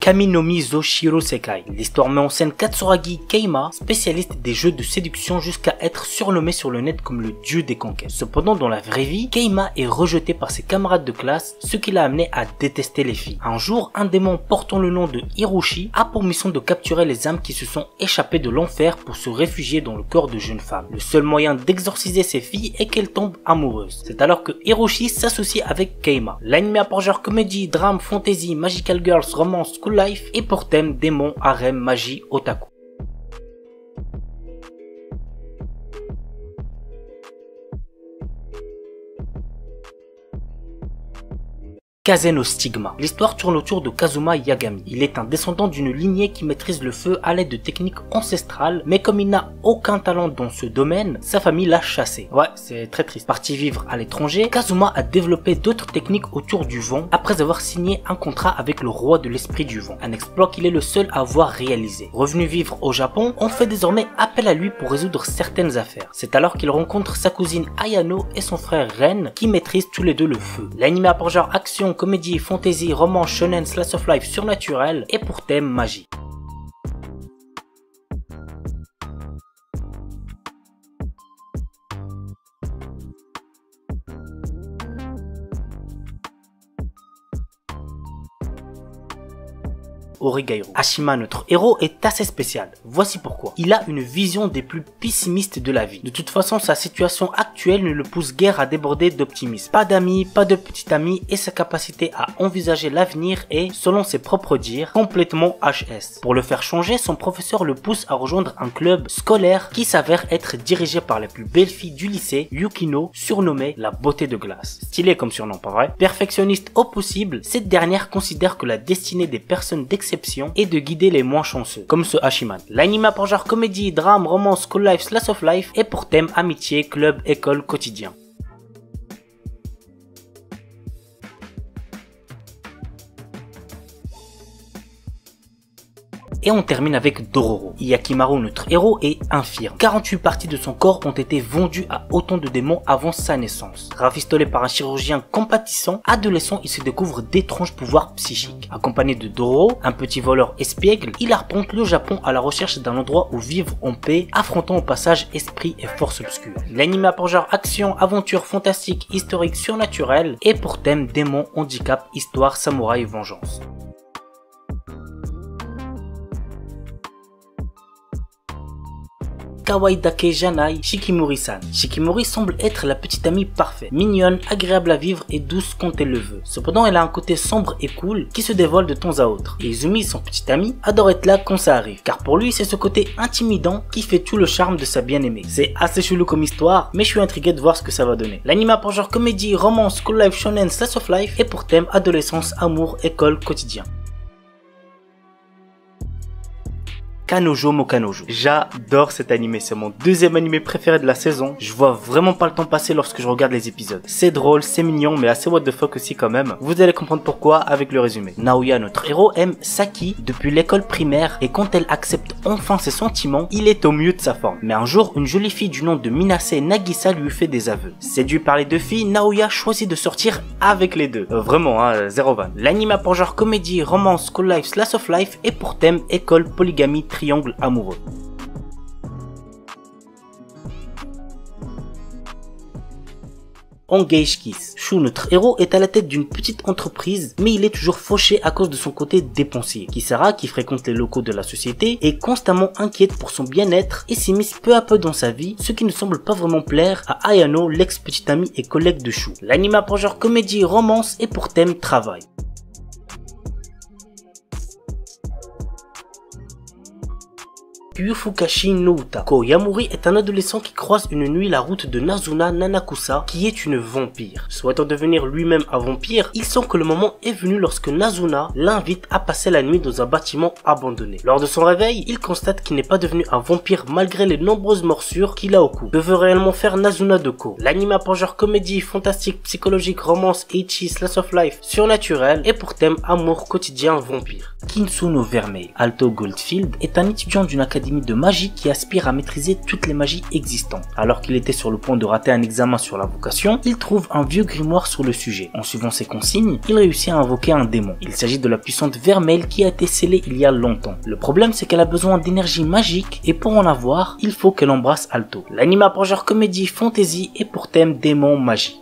Kami no Mi zo Shiro Sekai. L'histoire met en scène Katsuragi Keima, spécialiste des jeux de séduction jusqu'à être surnommé sur le net comme le dieu des conquêtes. Cependant, dans la vraie vie, Keima est rejeté par ses camarades de classe, ce qui l'a amené à détester les filles. Un jour, un démon portant le nom de Hiroshi a pour mission de capturer les âmes qui se sont échappées de l'enfer pour se réfugier dans le corps de jeunes femmes. Le seul moyen d'exorciser ces filles est qu'elles tombent amoureuses. C'est alors que Hiroshi s'associe avec Keima. L'anime a pour genre comédie, drame, fantasy, magical girls, romance, school life et pour thème démon, harem, magie, otaku. Kaze no Stigma. L'histoire tourne autour de Kazuma Yagami. Il est un descendant d'une lignée qui maîtrise le feu à l'aide de techniques ancestrales, mais comme il n'a aucun talent dans ce domaine, sa famille l'a chassé. Ouais, c'est très triste. Parti vivre à l'étranger, Kazuma a développé d'autres techniques autour du vent après avoir signé un contrat avec le roi de l'esprit du vent, un exploit qu'il est le seul à avoir réalisé. Revenu vivre au Japon, on fait désormais appel à lui pour résoudre certaines affaires. C'est alors qu'il rencontre sa cousine Ayano et son frère Ren qui maîtrisent tous les deux le feu. L'anime a pour genre action, comédie, fantasy, roman, shonen, slice of life surnaturel et pour thème magie. Oregairu. Ashima, notre héros, est assez spécial. Voici pourquoi. Il a une vision des plus pessimistes de la vie. De toute façon, sa situation actuelle ne le pousse guère à déborder d'optimisme. Pas d'amis, pas de petit ami et sa capacité à envisager l'avenir est, selon ses propres dires, complètement HS. Pour le faire changer, son professeur le pousse à rejoindre un club scolaire qui s'avère être dirigé par la plus belle fille du lycée, Yukino, surnommée la beauté de glace. Stylé comme surnom, pas vrai? Perfectionniste au possible, cette dernière considère que la destinée des personnes d'exception et de guider les moins chanceux, comme ce Hashiman. L'anime a pour genre comédie, drame, romance, school life, slice of life et pour thème amitié, club, école, quotidien. Et on termine avec Dororo. Yakimaru, notre héros, est infirme. 48 parties de son corps ont été vendues à autant de démons avant sa naissance. Rafistolé par un chirurgien compatissant, adolescent, il se découvre d'étranges pouvoirs psychiques. Accompagné de Dororo, un petit voleur espiègle, il arpente le Japon à la recherche d'un endroit où vivre en paix, affrontant au passage esprit et force obscure. L'anime a pour genre action, aventure, fantastique, historique, surnaturel et pour thème démon, handicap, histoire, samouraï, vengeance. Kawaii-dake Janai Shikimori-san. Shikimori semble être la petite amie parfaite, mignonne, agréable à vivre et douce quand elle le veut. Cependant, elle a un côté sombre et cool qui se dévoile de temps à autre. Et Izumi, son petit ami, adore être là quand ça arrive, car pour lui, c'est ce côté intimidant qui fait tout le charme de sa bien-aimée. C'est assez chelou comme histoire, mais je suis intrigué de voir ce que ça va donner. L'anime a pour genre comédie, romance, school life, shonen, slice of life et pour thème adolescence, amour, école, quotidien. Kanojo mo Kanojo. J'adore cet animé, c'est mon deuxième animé préféré de la saison. Je vois vraiment pas le temps passer lorsque je regarde les épisodes. C'est drôle, c'est mignon, mais assez what the fuck aussi quand même. Vous allez comprendre pourquoi avec le résumé. Naoya, notre héros, aime Saki depuis l'école primaire et quand elle accepte enfin ses sentiments, il est au mieux de sa forme. Mais un jour, une jolie fille du nom de Minase Nagisa lui fait des aveux. Séduit par les deux filles, Naoya choisit de sortir avec les deux. Vraiment, hein, zéro van. L'anime a pour genre comédie, romance, school life, slice of life et pour thème école, polygamie, triangle amoureux. Engage Kiss. Shu, notre héros, est à la tête d'une petite entreprise, mais il est toujours fauché à cause de son côté dépensier. Kisara, qui fréquente les locaux de la société, est constamment inquiète pour son bien-être et s'immisce peu à peu dans sa vie, ce qui ne semble pas vraiment plaire à Ayano, l'ex-petite amie et collègue de Shu. L'anime a pour genre comédie, romance et pour thème travail. Kyufukashi no Uta. Koyamuri est un adolescent qui croise une nuit la route de Nazuna Nanakusa, qui est une vampire. Souhaitant devenir lui-même un vampire, il sent que le moment est venu lorsque Nazuna l'invite à passer la nuit dans un bâtiment abandonné. Lors de son réveil, il constate qu'il n'est pas devenu un vampire malgré les nombreuses morsures qu'il a au cou. Que veut réellement faire Nazuna de Ko? L'anime a pour genre comédie, fantastique, psychologique, romance, ecchi, slice of life, surnaturel et pour thème amour quotidien vampire. Kinsuno Vermeil, Alto Goldfield, est un étudiant d'une académie de magie qui aspire à maîtriser toutes les magies existantes. Alors qu'il était sur le point de rater un examen sur l'invocation, il trouve un vieux grimoire sur le sujet. En suivant ses consignes, il réussit à invoquer un démon. Il s'agit de la puissante Vermeil qui a été scellée il y a longtemps. Le problème c'est qu'elle a besoin d'énergie magique et pour en avoir, il faut qu'elle embrasse Alto. L'anime a pour genre comédie, fantasy et pour thème démon magie.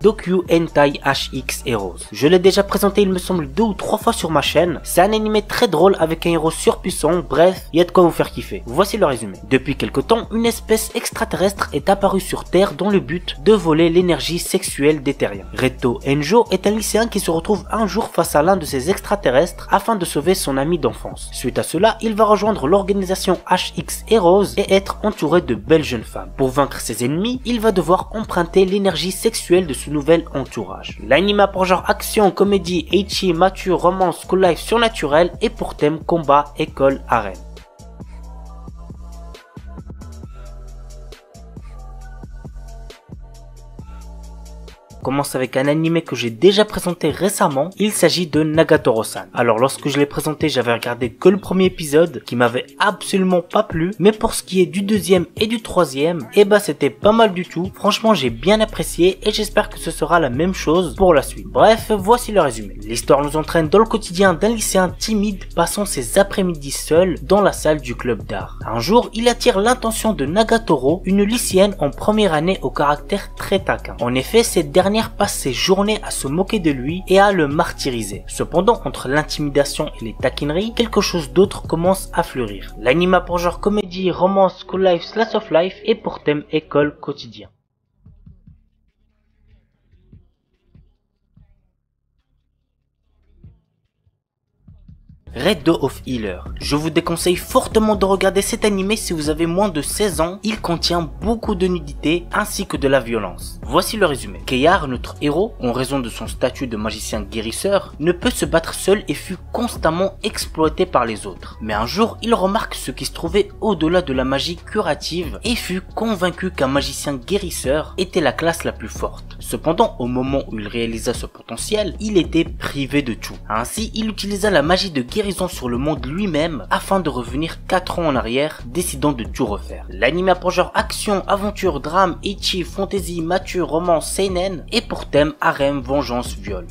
Dokyu Hentai HX Heroes. Je l'ai déjà présenté il me semble 2 ou 3 fois sur ma chaîne. C'est un animé très drôle avec un héros surpuissant, bref, il y a de quoi vous faire kiffer. Voici le résumé. Depuis quelque temps, une espèce extraterrestre est apparue sur Terre dans le but de voler l'énergie sexuelle des terriens. Reto Enjo est un lycéen qui se retrouve un jour face à l'un de ces extraterrestres afin de sauver son ami d'enfance. Suite à cela, il va rejoindre l'organisation HX Heroes et être entouré de belles jeunes femmes. Pour vaincre ses ennemis, il va devoir emprunter l'énergie sexuelle de ce nouvel entourage. L'anime a pour genre action, comédie, ecchi, mature, romance, school life, surnaturel et pour thème combat, école, arène. On commence avec un animé que j'ai déjà présenté récemment, il s'agit de Nagatoro-san. Alors lorsque je l'ai présenté, j'avais regardé que le premier épisode qui m'avait absolument pas plu, mais pour ce qui est du deuxième et du troisième, eh bah c'était pas mal du tout. Franchement j'ai bien apprécié et j'espère que ce sera la même chose pour la suite. Bref, voici le résumé. L'histoire nous entraîne dans le quotidien d'un lycéen timide passant ses après-midi seul dans la salle du club d'art. Un jour, il attire l'attention de Nagatoro, une lycéenne en première année au caractère très taquin. En effet, cette dernière passe ses journées à se moquer de lui et à le martyriser. Cependant, entre l'intimidation et les taquineries, quelque chose d'autre commence à fleurir. L'anime a pour genre comédie, romance, school life, slice of life et pour thème école quotidien. Red Dog of Healer. Je vous déconseille fortement de regarder cet animé si vous avez moins de 16 ans, il contient beaucoup de nudité ainsi que de la violence. Voici le résumé. Keyar, notre héros, en raison de son statut de magicien guérisseur, ne peut se battre seul et fut constamment exploité par les autres. Mais un jour, il remarque ce qui se trouvait au-delà de la magie curative et fut convaincu qu'un magicien guérisseur était la classe la plus forte. Cependant, au moment où il réalisa ce potentiel, il était privé de tout. Ainsi, il utilisa la magie de guérison sur le monde lui-même afin de revenir 4 ans en arrière, décidant de tout refaire. L'anime a pour genre action, aventure, drame, ecchi, fantasy, mature, romance, seinen et pour thème harem, vengeance, viol.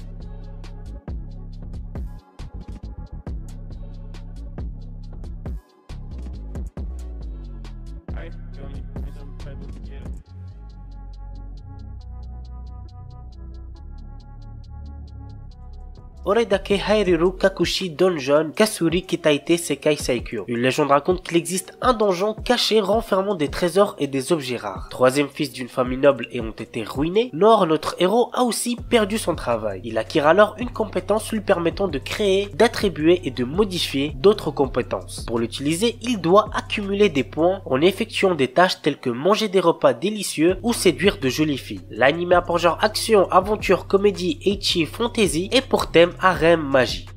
Oredake Hairiru Kakushi Donjon Kasuri Kitaite Sekai Saikyo. Une légende raconte qu'il existe un donjon caché renfermant des trésors et des objets rares. Troisième fils d'une famille noble ayant été ruiné, Nor, notre héros, a aussi perdu son travail. Il acquiert alors une compétence lui permettant de créer, d'attribuer et de modifier d'autres compétences. Pour l'utiliser, il doit accumuler des points en effectuant des tâches telles que manger des repas délicieux ou séduire de jolies filles. L'anime a pour genre action, aventure, comédie, ecchi, fantasy et pour thème harem magie.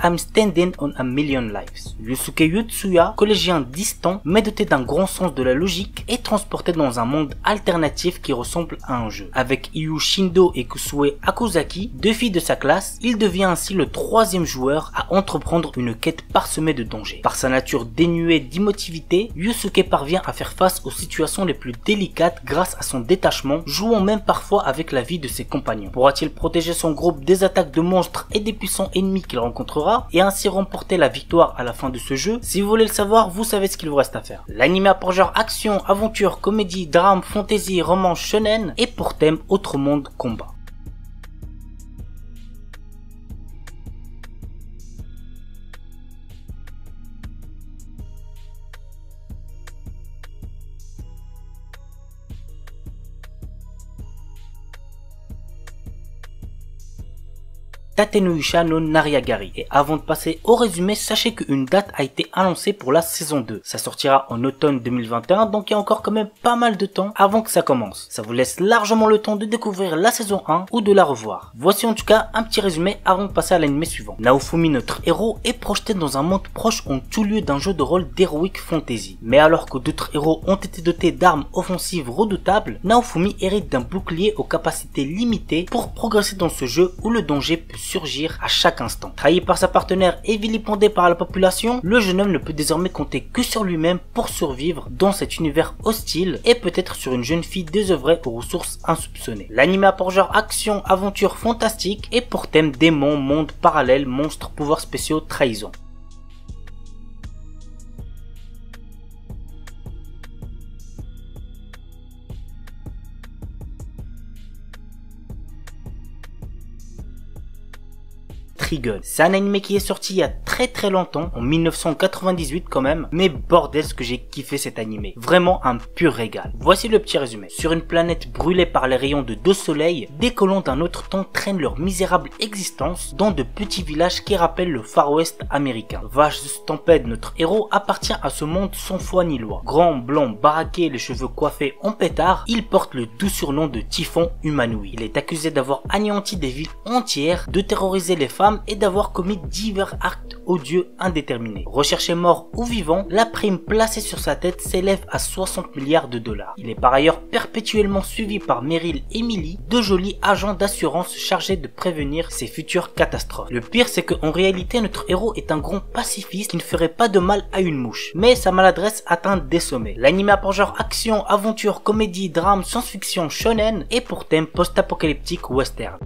I'm Standing on a Million Lives. Yusuke Yutsuya, collégien distant, mais doté d'un grand sens de la logique, est transporté dans un monde alternatif qui ressemble à un jeu. Avec Iyu Shindo et Kusue Akuzaki, deux filles de sa classe, il devient ainsi le troisième joueur à entreprendre une quête parsemée de dangers. Par sa nature dénuée d'émotivité, Yusuke parvient à faire face aux situations les plus délicates grâce à son détachement, jouant même parfois avec la vie de ses compagnons. Pourra-t-il protéger son groupe des attaques de monstres et des puissants ennemis qu'il rencontrera et ainsi remporter la victoire à la fin de ce jeu? Si vous voulez le savoir, vous savez ce qu'il vous reste à faire. L'anime a pour genre action, aventure, comédie, drame, fantasy, romance, shonen et pour thème autre monde, combat. Tatenouisha no Nariagari. Et avant de passer au résumé, sachez qu'une date a été annoncée pour la saison 2. Ça sortira en automne 2021, donc il y a encore quand même pas mal de temps avant que ça commence. Ça vous laisse largement le temps de découvrir la saison 1 ou de la revoir. Voici en tout cas un petit résumé avant de passer à l'anime suivant. Naofumi, notre héros, est projeté dans un monde proche en tout lieu d'un jeu de rôle d'heroic fantasy. Mais alors que d'autres héros ont été dotés d'armes offensives redoutables, Naofumi hérite d'un bouclier aux capacités limitées pour progresser dans ce jeu où le danger peut surgir à chaque instant. Trahi par sa partenaire et vilipendé par la population, le jeune homme ne peut désormais compter que sur lui-même pour survivre dans cet univers hostile et peut-être sur une jeune fille désœuvrée aux ressources insoupçonnées. L'anime a pour genre action, aventure fantastique et pour thème démons, monde parallèle, monstres, pouvoirs spéciaux, trahison. Trigun. C'est un anime qui est sorti il y a très longtemps, en 1998 quand même, mais bordel ce que j'ai kiffé cet animé. Vraiment un pur régal. Voici le petit résumé. Sur une planète brûlée par les rayons de deux soleils, des colons d'un autre temps traînent leur misérable existence dans de petits villages qui rappellent le Far West américain. Vache tempête, notre héros appartient à ce monde sans foi ni loi. Grand, blanc, baraqué, les cheveux coiffés en pétard, il porte le doux surnom de Typhon humanoïde. Il est accusé d'avoir anéanti des villes entières, de terroriser les femmes et d'avoir commis divers actes odieux indéterminés. Recherché mort ou vivant, la prime placée sur sa tête s'élève à 60 milliards de dollars. Il est par ailleurs perpétuellement suivi par Meryl et Millie, deux jolis agents d'assurance chargés de prévenir ces futures catastrophes. Le pire, c'est qu'en réalité, notre héros est un grand pacifiste qui ne ferait pas de mal à une mouche, mais sa maladresse atteint des sommets. L'anime a pour genre action, aventure, comédie, drame, science-fiction, shonen et pour thème post-apocalyptique western.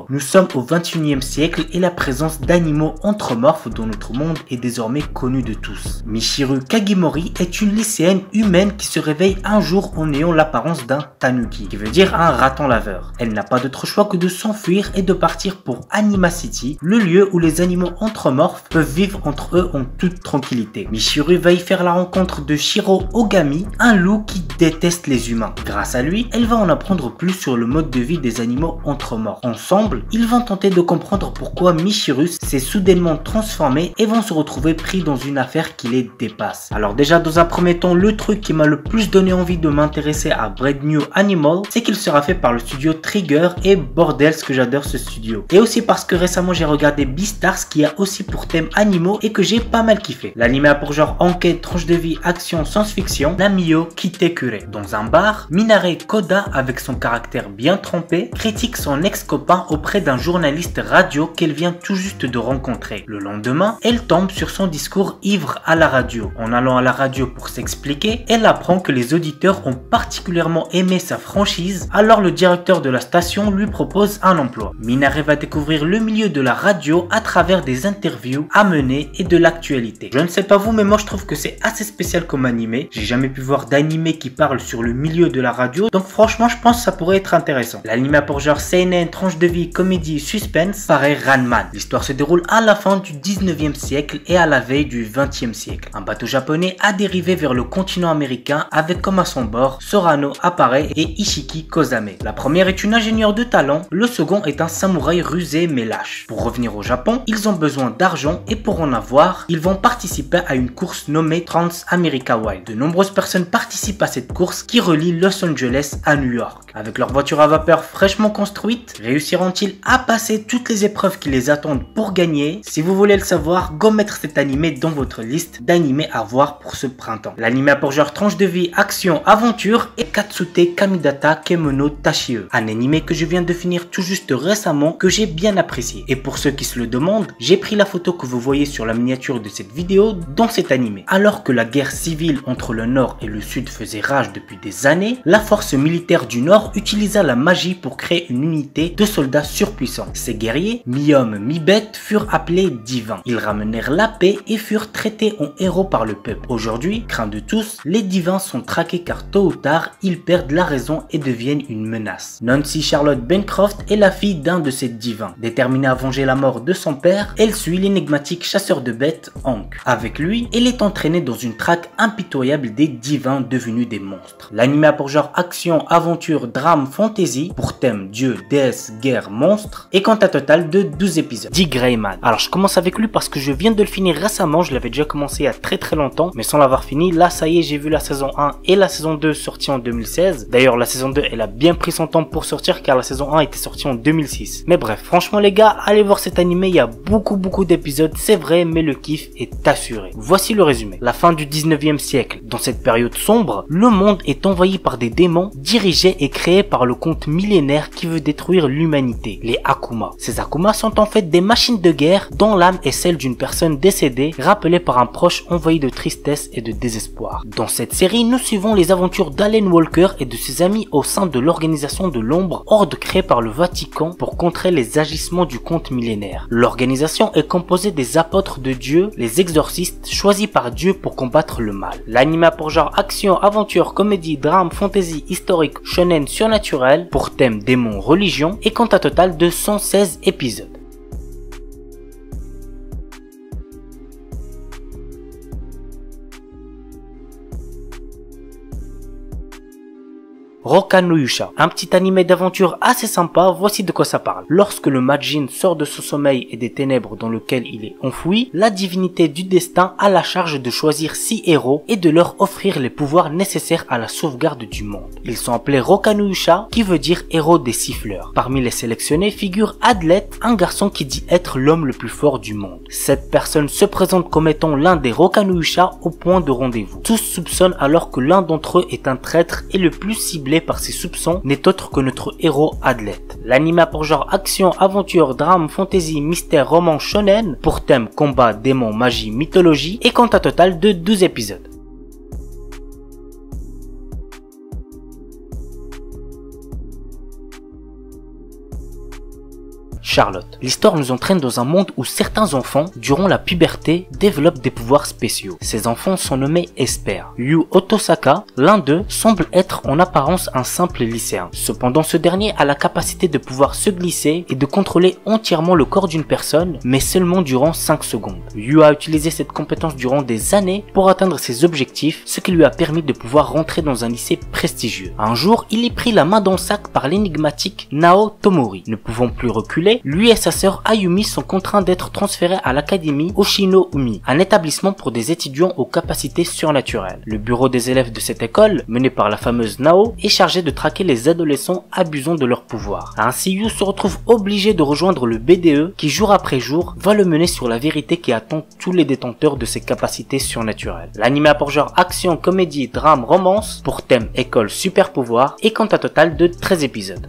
Nous sommes au 21e siècle et la présence d'animaux anthropomorphes dans notre monde est désormais connue de tous. Michiru Kagimori est une lycéenne humaine qui se réveille un jour en ayant l'apparence d'un tanuki, qui veut dire un raton laveur. Elle n'a pas d'autre choix que de s'enfuir et de partir pour Anima City, le lieu où les animaux anthropomorphes peuvent vivre entre eux en toute tranquillité. Michiru va y faire la rencontre de Shiro Ogami, un loup qui déteste les humains. Grâce à lui, elle va en apprendre plus sur le mode de vie des animaux anthropomorphes. Ensemble, ils vont tenter de comprendre pourquoi Michiru s'est soudainement transformé et vont se retrouver pris dans une affaire qui les dépasse. Alors déjà, dans un premier temps, le truc qui m'a le plus donné envie de m'intéresser à Brand New Animal, c'est qu'il sera fait par le studio Trigger et bordel ce que j'adore ce studio. Et aussi parce que récemment j'ai regardé Beastars qui a aussi pour thème animaux et que j'ai pas mal kiffé. L'anime a pour genre enquête, tranche de vie, action, science-fiction, Namio Kitekure. Dans un bar, Minare Koda, avec son caractère bien trempé, critique son ex-copain auprès d'un journaliste radio qu'elle vient tout juste de rencontrer. Le lendemain, elle tombe sur son discours ivre à la radio. En allant à la radio pour s'expliquer, elle apprend que les auditeurs ont particulièrement aimé sa franchise, alors le directeur de la station lui propose un emploi. Minare va découvrir le milieu de la radio à travers des interviews à mener et de l'actualité. Je ne sais pas vous, mais moi je trouve que c'est assez spécial comme animé. J'ai jamais pu voir d'animé qui parle sur le milieu de la radio, donc franchement je pense que ça pourrait être intéressant. L'anime a pour genre seinen, tranche de vie, comédie, suspense, paraît Ranman. L'histoire se déroule à la fin du 19e siècle et à la veille du 20e siècle. Un bateau japonais a dérivé vers le continent américain avec comme à son bord Sorano apparaît et Ishiki Kozame. La première est une ingénieure de talent, le second est un samouraï rusé mais lâche. Pour revenir au Japon, ils ont besoin d'argent et pour en avoir, ils vont participer à une course nommée Trans America Wild. De nombreuses personnes participent à cette course qui relie Los Angeles à New York. Avec leur voiture à vapeur fraîchement construite, réussiront-ils à passer toutes les épreuves qui les attendent pour gagner? Si vous voulez le savoir, go mettre cet animé dans votre liste d'animés à voir pour ce printemps. L'anime a pour genre tranche de vie, action, aventure et Katsute Kamidata Kemono Tashie, un animé que je viens de finir tout juste récemment que j'ai bien apprécié. Et pour ceux qui se le demandent, j'ai pris la photo que vous voyez sur la miniature de cette vidéo dans cet animé. Alors que la guerre civile entre le nord et le sud faisait rage depuis des années, la force militaire du nord utilisa la magie pour créer une unité de soldats surpuissants. Ces guerriers, mi-hommes, mi-bêtes, furent appelés divins. Ils ramenèrent la paix et furent traités en héros par le peuple. Aujourd'hui, craints de tous, les divins sont traqués car tôt ou tard, ils perdent la raison et deviennent une menace. Nancy Charlotte Bancroft est la fille d'un de ces divins. Déterminée à venger la mort de son père, elle suit l'énigmatique chasseur de bêtes, Hank. Avec lui, elle est entraînée dans une traque impitoyable des divins devenus des monstres. L'anime a pour genre action, aventure, drame, fantasy, pour thème dieu, déesse, guerre, monstre, et compte un total de 12 épisodes. Dick Grayman. Alors je commence avec lui parce que je viens de le finir récemment, je l'avais déjà commencé il y a très longtemps, mais sans l'avoir fini. Là ça y est, j'ai vu la saison 1 et la saison 2 sortie en 2016. D'ailleurs la saison 2 elle a bien pris son temps pour sortir car la saison 1 était sortie en 2006. Mais bref, franchement les gars, allez voir cet animé, il y a beaucoup d'épisodes, c'est vrai, mais le kiff est assuré. Voici le résumé. La fin du 19e siècle. Dans cette période sombre, le monde est envahi par des démons dirigés et créés par le conte millénaire qui veut détruire l'humanité, les Akuma. Ces Akuma sont en fait des machines de guerre dont l'âme est celle d'une personne décédée, rappelée par un proche envahi de tristesse et de désespoir. Dans cette série, nous suivons les aventures d'Alan Walker et de ses amis au sein de l'organisation de l'ombre, horde créée par le Vatican pour contrer les agissements du conte millénaire. L'organisation est composée des apôtres de Dieu, les exorcistes choisis par Dieu pour combattre le mal. L'anime a pour genre action, aventure, comédie, drame, fantasy, historique, shonen, surnaturel, pour thème démon, religion, et compte un total de 116 épisodes. Roka no Yusha, un petit animé d'aventure assez sympa, voici de quoi ça parle. Lorsque le Majin sort de son sommeil et des ténèbres dans lequel il est enfoui, la divinité du destin a la charge de choisir 6 héros et de leur offrir les pouvoirs nécessaires à la sauvegarde du monde. Ils sont appelés Roka no Yusha, qui veut dire héros des siffleurs. Parmi les sélectionnés figure Adlet, un garçon qui dit être l'homme le plus fort du monde. Cette personne se présente comme étant l'un des Roka no Yusha au point de rendez-vous. Tous soupçonnent alors que l'un d'entre eux est un traître et le plus ciblé par ses soupçons n'est autre que notre héros Adlet. L'anime a pour genre action, aventure, drame, fantasy, mystère, roman, shonen, pour thème combat, démon, magie, mythologie, et compte un total de 12 épisodes. Charlotte. L'histoire nous entraîne dans un monde où certains enfants, durant la puberté, développent des pouvoirs spéciaux. Ces enfants sont nommés Esper. Yu Otosaka, l'un d'eux, semble être en apparence un simple lycéen. Cependant, ce dernier a la capacité de pouvoir se glisser et de contrôler entièrement le corps d'une personne, mais seulement durant 5 secondes. Yu a utilisé cette compétence durant des années pour atteindre ses objectifs, ce qui lui a permis de pouvoir rentrer dans un lycée prestigieux. Un jour, il est pris la main dans le sac par l'énigmatique Nao Tomori. Ne pouvant plus reculer, lui et sa sœur Ayumi sont contraints d'être transférés à l'académie Oshino-umi, un établissement pour des étudiants aux capacités surnaturelles. Le bureau des élèves de cette école, mené par la fameuse Nao, est chargé de traquer les adolescents abusant de leur pouvoir. Ainsi, Yu se retrouve obligé de rejoindre le BDE qui, jour après jour, va le mener sur la vérité qui attend tous les détenteurs de ses capacités surnaturelles. L'anime a pour genre action, comédie, drame, romance, pour thème école super pouvoir, et compte un total de 13 épisodes.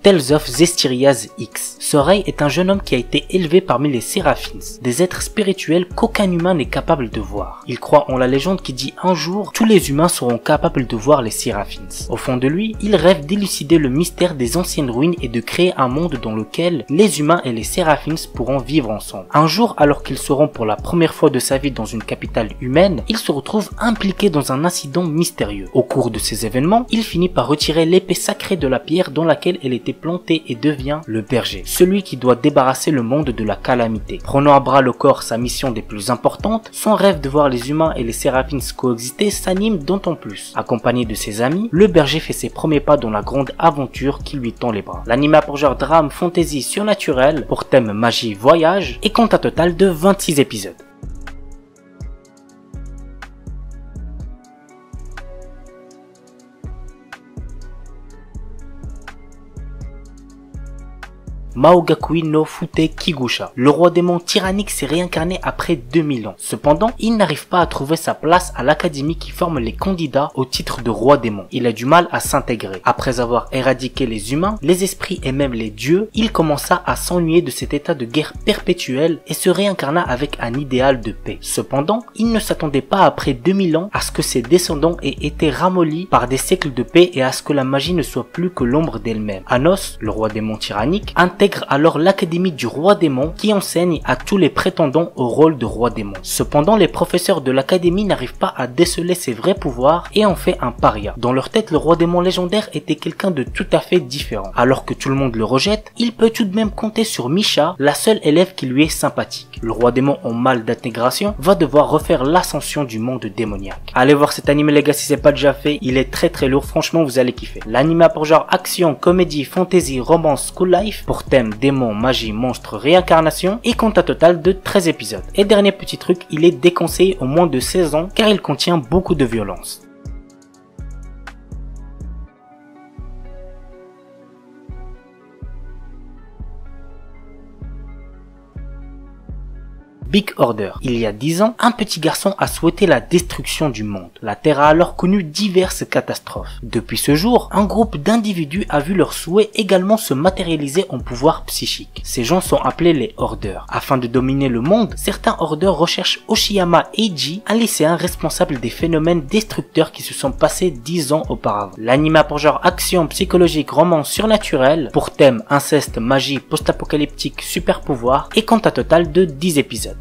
Tales of Zestiria X. Sorei est un jeune homme qui a été élevé parmi les Séraphins, des êtres spirituels qu'aucun humain n'est capable de voir. Il croit en la légende qui dit un jour, tous les humains seront capables de voir les Séraphins. Au fond de lui, il rêve d'élucider le mystère des anciennes ruines et de créer un monde dans lequel les humains et les Séraphins pourront vivre ensemble. Un jour, alors qu'ils seront pour la première fois de sa vie dans une capitale humaine, il se retrouve impliqué dans un incident mystérieux. Au cours de ces événements, il finit par retirer l'épée sacrée de la pierre dans laquelle elle était plantée et devient le berger, celui qui doit débarrasser le monde de la calamité. Prenant à bras le corps sa mission des plus importantes, son rêve de voir les humains et les Séraphins coexister s'anime d'autant plus. Accompagné de ses amis, le berger fait ses premiers pas dans la grande aventure qui lui tend les bras. L'anime a pour genre drame, fantasy, surnaturel, pour thème magie, voyage, et compte un total de 26 épisodes. Maogakui no Fute Kigusha. Le roi démon tyrannique s'est réincarné après 2000 ans. Cependant, il n'arrive pas à trouver sa place à l'académie qui forme les candidats au titre de roi démon. Il a du mal à s'intégrer. Après avoir éradiqué les humains, les esprits et même les dieux, il commença à s'ennuyer de cet état de guerre perpétuelle et se réincarna avec un idéal de paix. Cependant, il ne s'attendait pas après 2000 ans à ce que ses descendants aient été ramollis par des siècles de paix et à ce que la magie ne soit plus que l'ombre d'elle-même. Anos, le roi démon tyrannique, intègre alors l'académie du roi démon qui enseigne à tous les prétendants au rôle de roi démon. Cependant, les professeurs de l'académie n'arrivent pas à déceler ses vrais pouvoirs et en fait un paria. Dans leur tête, le roi démon légendaire était quelqu'un de tout à fait différent. Alors que tout le monde le rejette, il peut tout de même compter sur Misha, la seule élève qui lui est sympathique. Le roi démon en mal d'intégration va devoir refaire l'ascension du monde démoniaque. Allez voir cet anime les gars si c'est pas déjà fait, il est très lourd, franchement vous allez kiffer. L'anime a pour genre action, comédie, fantasy, romance, school life, pour thème démon, magie, monstre, réincarnation et compte à total de 13 épisodes. Et dernier petit truc, il est déconseillé aux moins de 16 ans car il contient beaucoup de violence. Big Order. Il y a 10 ans, un petit garçon a souhaité la destruction du monde. La Terre a alors connu diverses catastrophes. Depuis ce jour, un groupe d'individus a vu leur souhait également se matérialiser en pouvoir psychique. Ces gens sont appelés les Hordeurs. Afin de dominer le monde, certains Hordeurs recherchent Oshiyama Eiji, un lycéen responsable des phénomènes destructeurs qui se sont passés 10 ans auparavant. L'anime a pour genre action, psychologique, romance, surnaturel, pour thème inceste, magie, post-apocalyptique, super pouvoir et compte à total de 10 épisodes.